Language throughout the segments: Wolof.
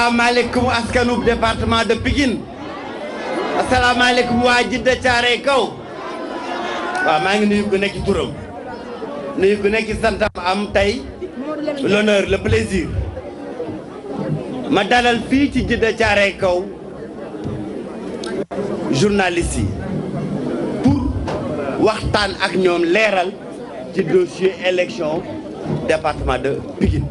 asalaamaaleykum askanu département de Pikine asalaamaaleykum waa Djiddah Thiaroye Kaw waaw maa ngi nuyu ku nekk ci turam nuyu ku nekk ci santam am tey l'honneur le plaisir ma dalal fii ci Djiddah Thiaroye Kaw journalistes yi pour waxtaan ak ñoom leeral ci dossier élection département de Pikine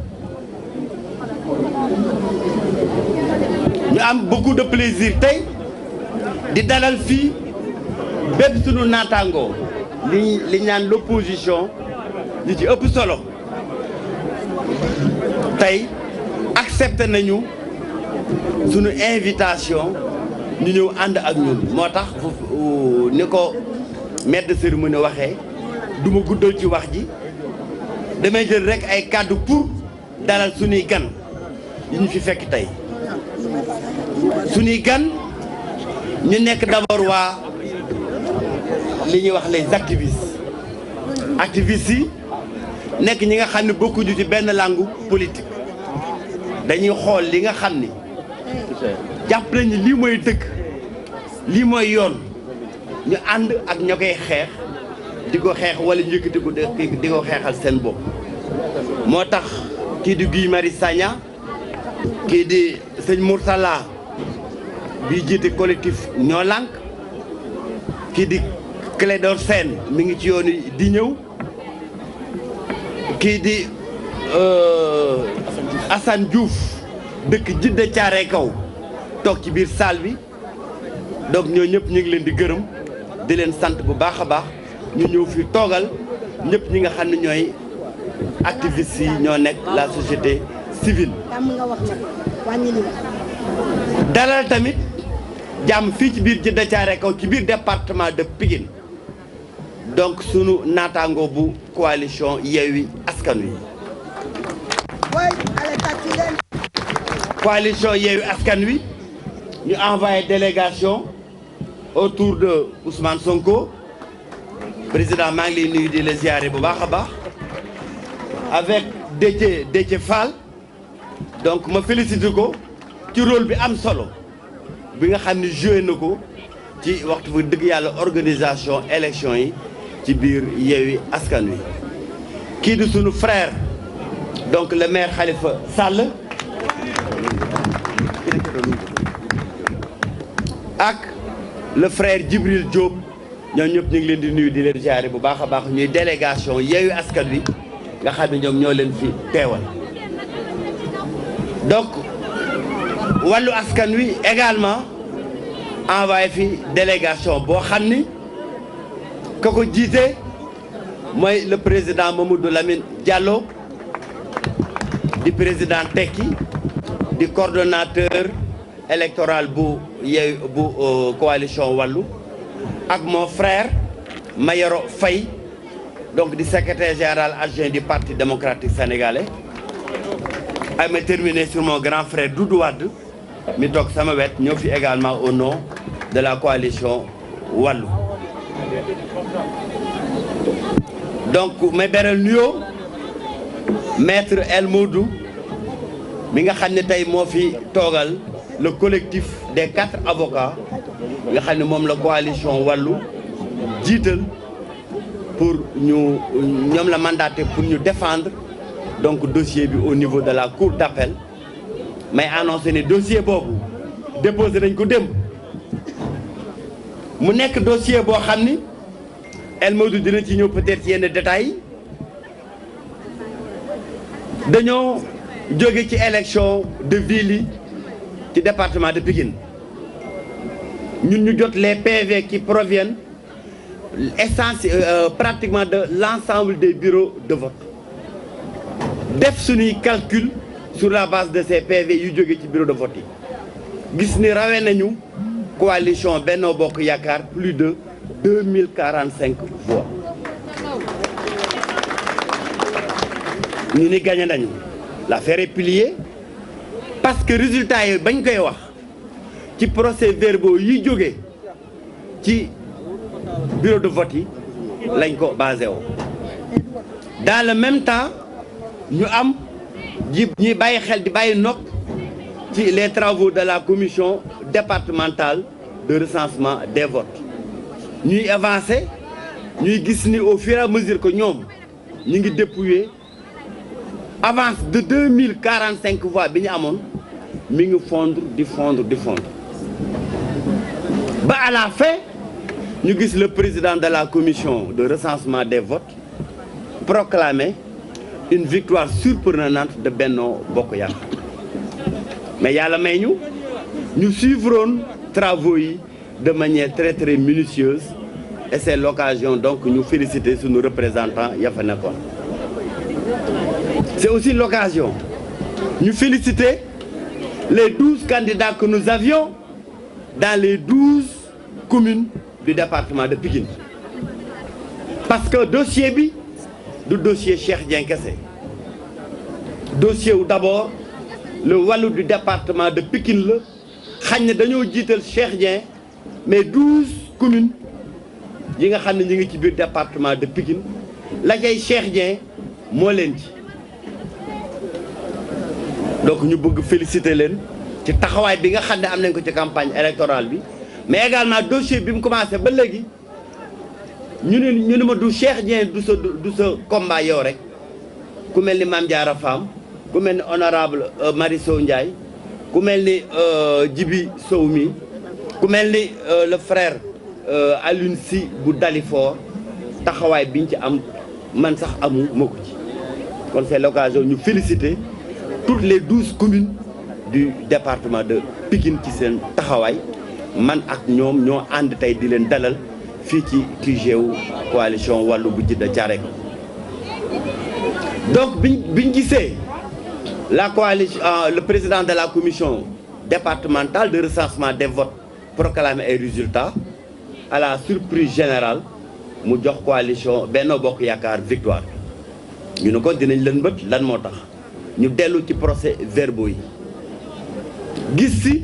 ñu am beaucoup de plaisir tey di dalal fii bépp sunu naataangoo li ñaan l'opposition li ci ëpp solo tey accepté nañu sunu invitation ñu ñëw ànd ak ñun moo tax ni ko maître de cérémonie waxee du ma guddal ci wax ji damay jël rek ay kàddu pour dalal sunuy gan yi ñu fi fekk tey sunuy gan ñu nekk d'abord waa li ñuy wax les activistes yi nekk ñi nga xam ne bokkuñu ci benn langue politique dañuy xool li nga xam ni jàpp nañu lii mooy dëgg lii mooy yoon ñu ànd ak ña koy xeex di ko xeex wala njëkkati ko di ko xeexal seen bopp moo tax kii di Guy Marius Sagna kii di sëñ Mourtala bi jiite collectif ñoo lànk kii di Clédor Sène mi ngi ci yoonu di ñëw kii di Assane Diouf dëkk Djiddah Thiaroye Kaw toog ci biir salle bi donc ñoo ñëpp ñu ngi leen di gërëm di leen sant bu baax a baax ñu ñëw fi toogal ñëpp ñi nga xam ne ñooy activistes yi ñoo nekk la société civile dalal tamit jàmm fii ci biir Djiddah Thiaroye Kaw ci biir département de Pikine donc sunu naataango bu coalition Yewwi Askan Wi coalition Yewwi Askan Wi ñu envoyé délégation autour de Ousmane Sonko président maa ngi lay nuyu di la ziare bu baax a baax avec Déthié Fall donc ma félicité ko ci rôle bi am solo bi nga xam ne joué na ko ci waxtu bu dëgg yàlla organisation élection yi ci biir Yewwi Askan Wi kii di sunu frère donc le maire Khalifa Sall ak le frère Djibril Diop ñoom ñëpp ñu ngi leen di nuyu di leen jaare bu baax a baax ñuy délégation Yewwi Askan Wi nga xam ne ñoom ñoo leen fi teewal donc wàllu askan wi également envoyé fi délégation boo xam ni ka ko jiite mooy le président Mamadou Lamine Diallo di président Tekki di coordonnateur électoral bu coalition wàllu ak mon frère Mayoro Faye donc di secrétaire général adjoint du parti démocratique sénégalais ay ma terminer sur mon grand frère Doudou Wade mi toog sama wet ñëw fi également au nom de la coalition wàllu donc may beral nuyoo maître El Modou mi nga xam ne tey moo fi toogal le collectif des 4 avocats nga xam ne moom la coalition wàllu jiital pour ñoom la mandaté pour ñu défendre donc dossier bi au niveau de la cour d'appel may annoncé ne dossier boobu déposé nañ ko démb mu nekk dossier boo xam ni El Modou dina ci ñëw peut-être yenn détails dañoo jóge ci élection de ville yi ci département de Pikine ñun ñu jot les PV qui proviennent pratiquement de l'ensemble des bureaux de vote def suñuy calcul sur la base de ces PV yu jóge ci bureau de vote yi gis ni rawee nañu coalition Benno Bokk Yaakaar plus de 2045 voix ñu ni gagné nañu l'affaire est pliée parce que résultat yi bañ koy wax ci procès-verbaux yi jóge ci bureau de vote yi lañ ko basé woo dans le même temps ñu am ji ñuy bàyyi xel di bàyyi nopp ci les travaux de la commission départementale de recensement des votes ñuy avancer ñuy gis ni au fur et à mesure que ñoom ñu ngi dépouiller avance de 2045 voix bi ñu amoon mi ngi fondre di fondre ba à la fin ñu gis le président de la commission de recensement des votes proclamer une victoire surprenante de Benno Bokk Yaakaar mais yàlla may ñu suivroon travaux yi de manière très très minutieuse et c'est l'occasion donc ñu féliciter sunu représentants ya fa nekkoon. C'est aussi l'occasion ñu féliciter les 12 candidats que nous avions dans les 12 communes du département de Pikine parce que dossier bi du dossier Cheikh Dieng kese dossier wu d'abord le wàllu du département de Pikine la xañ ne dañoo jiital Cheikh Dieng mais 12 communes yi nga xam ne ñu ngi ci biir département de Pikine la cay Cheikh Dieng moo leen ci donc ñu bëgg féliciter leen ci taxawaay bi nga xam ne am nañ ko ci campagne électorale bi mais également dossier bi mu commencé ba léegi ñu ne ma du Cheikh Dieng du sa combat yow rek ku mel ni Mame Diarra Fam ku mel ni honorable Marie Sow Ndiaye ku mel ni Djibi Sow mi ku mel ni le frère Alioune Sy bu Dalifort taxawaay biñ ci am man sax amu ma ko ci kon c'est l'occasion ñu féliciter toutes les 12 communes du département de Pikine ci seen taxawaay man ak ñoom ñoo ànd tey di leen dalal fii ci QG wu coalition wàllu bu Djiddah Thiaroye donc biñ gisee la coalition le président de la commission départementale de recensement des votes proclamer ay résultats à la surprise générale mu jox coalition Benno Bokk Yaakaar victoire ñu ne ko dinañ leen bët lan moo tax ñu dellu ci procès verbaux yi gis ci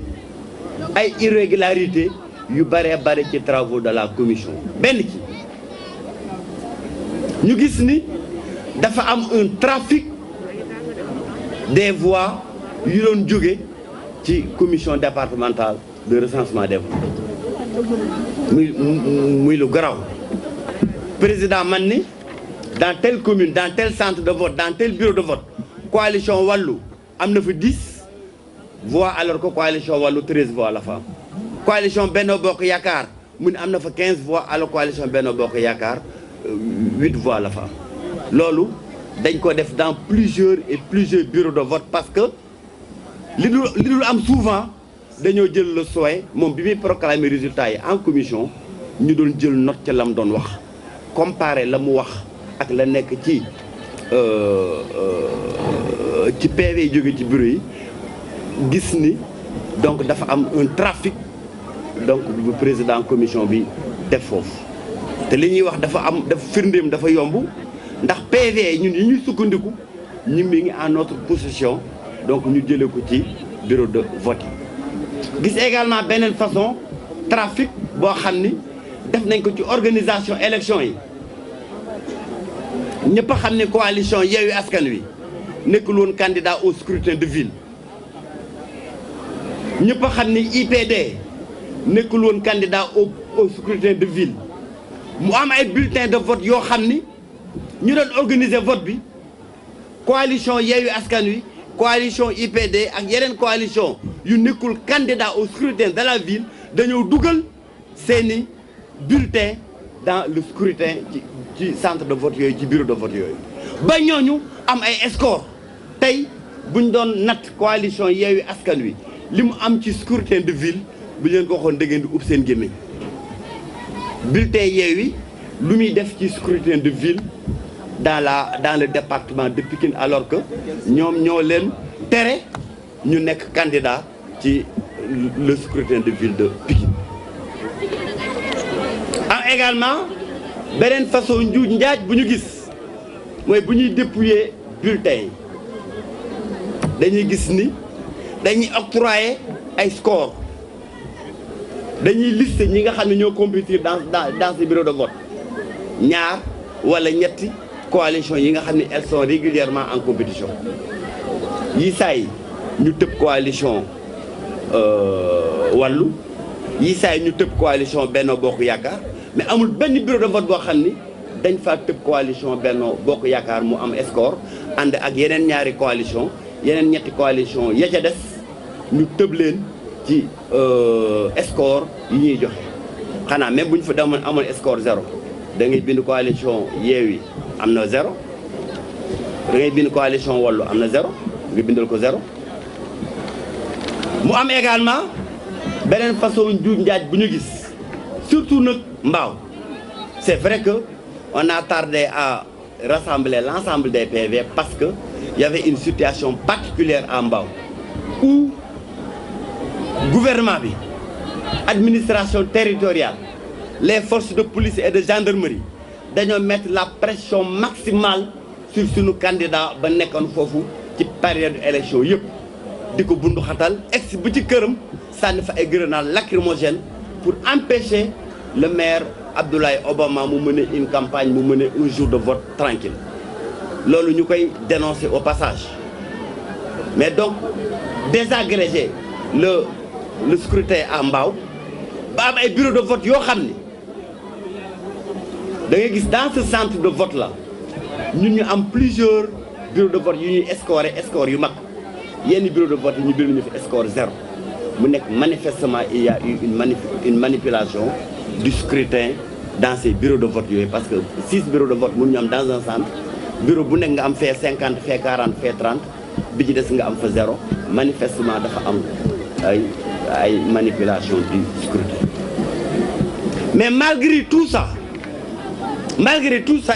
ay irrégularités yu bare ci travaux de la commission benn ci ñu gis ni dafa am un trafic des voix yu doon jóge ci commission départementale de recensement des votes muy lu garaaw président man ni dans telle commune dans tel centre de vote dans tel bureau de vote coalition wàllu am na fa 10 voix alors que coalition wàllu 13 voix la fa am coalition Benno Bokk Yaakaar mu ne am na fa 15 voix alors coalition Benno Bokk Yaakaar 8 voix la fa am loolu dañ ko def dans plusieurs bureaux de vote parce que li dul am souvent dañoo jël le soin moom bi muy proclamer résultats yi en commission ñu doon jël note ca lam doon wax comparer la mu wax ak la nekk ci PV yi jóge ci bureau yi gis ni donc dafa am un trafic donc bu président commission bi def foofu te li ñuy wax dafa firndeem dafa yomb ndax PV ñun yi ñuy sukkandiku ñu mi ngi en notre possession donc ñu jëlee ko ci bureau de vote yi gis également beneen façon trafic boo xam ni def nañ ko ci organisation élection yi ñëpp a xam ne coalition Yewwi Askan Wi nekkul woon candidat au scrutin de ville ñëpp a xam ni IPD nekkul woon candidat au scrutin de ville mu am ay bulletins de vote yoo xam ni ñu doon organiser vote bi coalition Yewwi Askan Wi coalition IPD ak yeneen coalition yu nekkul candidat au scrutin de la ville dañoo dugal seeni bulletins dans le scrutin ci centre de vote yooyu ci bureau de vote yooyu ba ñooñu am ay score tey buñ doon natt coalition Yewwi Askan Wi li mu am ci scrutin de ville bu leen ko waxoon da ngeen di ub seen gémmiñ bulletin Yewwi lu muy def ci scrutin de ville dans le département de Pikine alors que ñoom ñoo leen tere ñu nekk candidat ci le scrutin de ville de Pikine am également beneen façon njuuj njaaj bu ñu gis mooy bu ñuy dépouiller bulletins yi dañuy gis ni dañuy octroyer ay score dañuy lister ñi nga xam ne ñoo compétir dans ce bureau de vote ñaar wala ñetti coalition yi nga xam ne elles sont régulièrement en compétition yi saa yi ñu tëb coalition wàllu yi saay ñu tëb coalition Benno Bokk Yaakaar mais amul benn bureau de vote boo xam ni dañ faa tëb coalition Benno Bokk Yaakaar mu am score ànd ak yeneen ñaari coalition yeneen ñetti coalition ya ca des ñu tëb leen ci score yi ñuy joxe xanaa même bu ñu fa demoon amoon score 0 da ngay bind coalition Yewwi am na 0 da ngay bind coalition Wallu am na 0 nga bindal ko 0 mu am également beneen façon njuuj njaaj bu ñu gis surtout nag Mbao c'est vrai que on a tardé à rassembler l'ensemble des PV parce que il y avait une situation particulière à Mbao où gouvernement bi administration territoriale les forces de police et de gendarmerie dañoo mettre la pression maximale sur suñu candidat ba nekkoon foofu ci période élection yëpp di ko bundu xatal ex bu ci këram sànni fa ay grenades lacrymogènes pour empêcher le maire Abdoulaye Obama mu mener une campagne mu mener un jour de vote tranquille loolu ñu koy dénoncer au passage mais donc désagréger le scrutin à Mbao ba am ay bureau de vote yoo xam ni da ngay gis dans ce centre de vote là ñun ñu am plusieurs bureaux de vote yu ñuy score yu mag yenn bureau de vote yi ñu bind ñu fi score 0 mu nekk manifestement il y a eu une manipulation du scrutin dans ces bureaux de vote yooyu parce que 6 bureaux de vote mun ñu am dans un centre bureau bu nekk nga am fait 50 fait 40 fait 30 bi ci des nga am fa 0 manifestement dafa am ay manipulation du scrutin mais malgré tout ça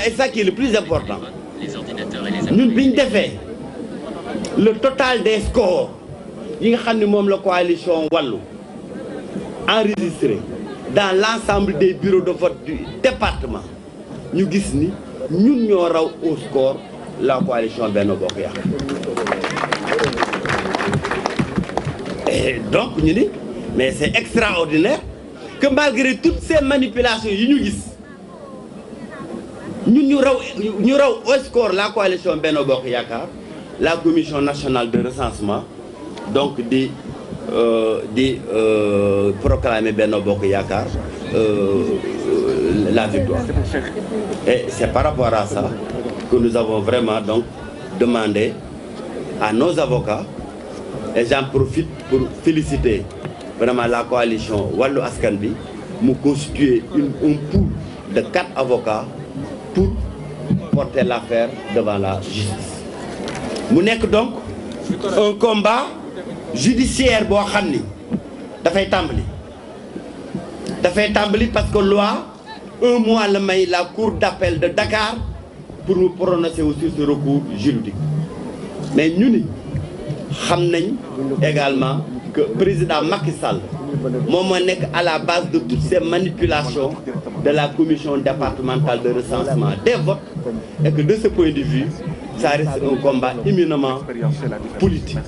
et ça qui est le plus important ñun bi ñu defee le total des scores yi nga xam ne moom la coalition Wallu enregistré dans l'ensemble des bureaux de vote du département ñu gis ni ñun ñoo raw au score la coalition Benno Bokk Yaakaar et donc ñu ni mais c'est extraordinaire que malgré toutes ces manipulations yi ñu gis ñun ñu raw au score la coalition Benno Bokk Yaakaar la commission nationale de recensement donc di proclamer Benno Bokk Yaakaar la victoire. Et c'est par rapport à ça que nous avons vraiment donc demandé à nos avocats, et j'en profite pour féliciter vraiment la coalition Wallu Askan Wi mu constituer un pool de 4 avocats pour porter l'affaire devant la justice. mu nekk donc un combat judiciaire boo xam ni dafay tàmbali parce que loi 1 mois la may la cour d'appel de Dakar pour mu prononcer aussi ce recours juridique mais ñu ni xam nañ également que président Macky Sall moom moo nekk à la base de toutes ces manipulations de la commission départementale de recensement des votes et que de ce point de vue ça reste un combat éminemment politique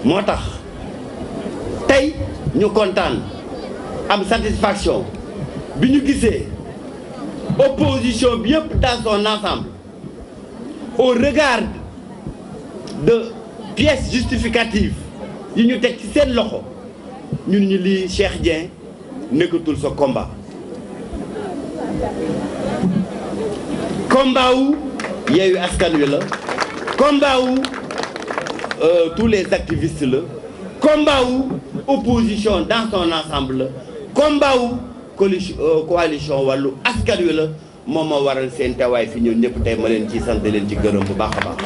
moo tax tey ñu kontaan am satisfaction bi ñu gisee opposition bi yëpp dans son ensemble au regard de pièces justificatives yi ñu teg ci seen loxo ñun ñu lii Cheikh Dieng nekkatul sa combat wu Yewwi Askan Wi la combat wu tous les activistes la combat wu opposition dans son ensemble la combat wu coalition Wallu Askan Wi la moom moo waral seen teewaay fi ñun ñëpp tey ma leen ci sant leen ci gërëm bu baax a baax